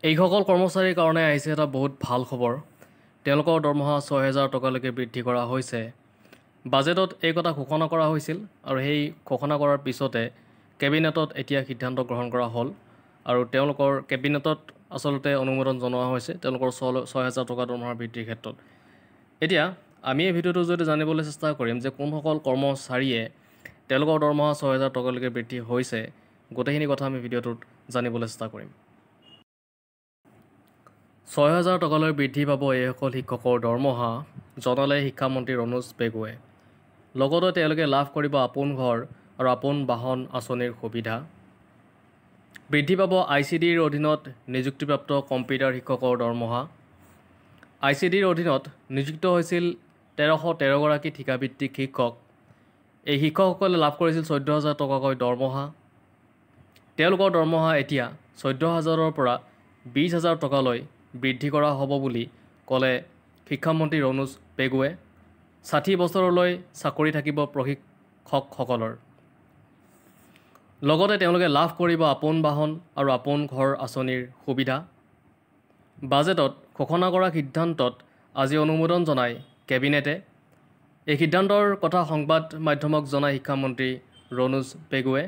এইসকল কৰ্মচাৰীৰ কাৰণে আহিছে এটা বহুত ভাল খবৰ। তেওঁলোকৰ দৰমহা ৬,০০০ টকালৈকে বৃদ্ধি কৰা হৈছে। বাজেটত এই কথা ঘোষণা কৰা হৈছিল আৰু সেই ঘোষণা কৰাৰ পিছতে কেবিনেটত এতিয়া সিদ্ধান্ত গ্ৰহণ কৰা হ'ল আৰু তেওঁলোকৰ কেবিনেটত আচলতে অনুমোদন জনোৱা হৈছে তেওঁলোকৰ ৬,০০০ টকা দৰমহা বৃদ্ধিৰ ক্ষেত্ৰত। এতিয়া আমি এই ভিডিঅ'টো যদি জানিবলৈ চেষ্টা কৰিম যে কোনসকল কৰ্মচাৰীয়ে তেওঁলোকৰ দৰমহা ৬,০০০ টকালৈকে বৃদ্ধি হৈছে, গোটেইখিনি কথা আমি ভিডিঅ'টোত জানিবলৈ চেষ্টা কৰিম। ৬,০০০ টকালৈ বৃদ্ধি পাব এইসকল শিক্ষকৰ দৰমহা, জনালে শিক্ষামন্ত্ৰী ৰণোজ পেগুৱে। লগতে তেওঁলোকে লাভ কৰিব আপোন ঘৰ আৰু আপোন বাহন আঁচনিৰ সুবিধা। বৃদ্ধি পাব ICDৰ অধীনত নিযুক্তিপ্ৰাপ্ত কম্পিউটাৰ শিক্ষকৰ দৰমহা। ICDৰ অধীনত নিযুক্ত হৈছিল ১৩১৩ গৰাকী ঠিকাভিত্তিক শিক্ষক। এই শিক্ষকসকলে লাভ কৰিছিল ১৪,০০০ টকাকৈ দৰমহা। তেওঁলোকৰ দৰমহা এতিয়া ১৪,০০০ৰ পৰা ২০,০০০ টকালৈ বৃদ্ধি কৰা হ'ব বুলি ক'লে শিক্ষামন্ত্ৰী ৰণোজ পেগুৱে। ৬০ বছৰলৈ চাকৰি থাকিব প্ৰশিক্ষকসকলৰ। লগতে তেওঁলোকে লাভ কৰিব আপোন বাহন আৰু আপোন ঘৰ আঁচনিৰ সুবিধা। বাজেটত ঘোষণা কৰা সিদ্ধান্তত আজি অনুমোদন জনায় কেবিনেটে। এই সিদ্ধান্তৰ কথা সংবাদ মাধ্যমক জনায় শিক্ষামন্ত্ৰী ৰণোজ পেগুৱে।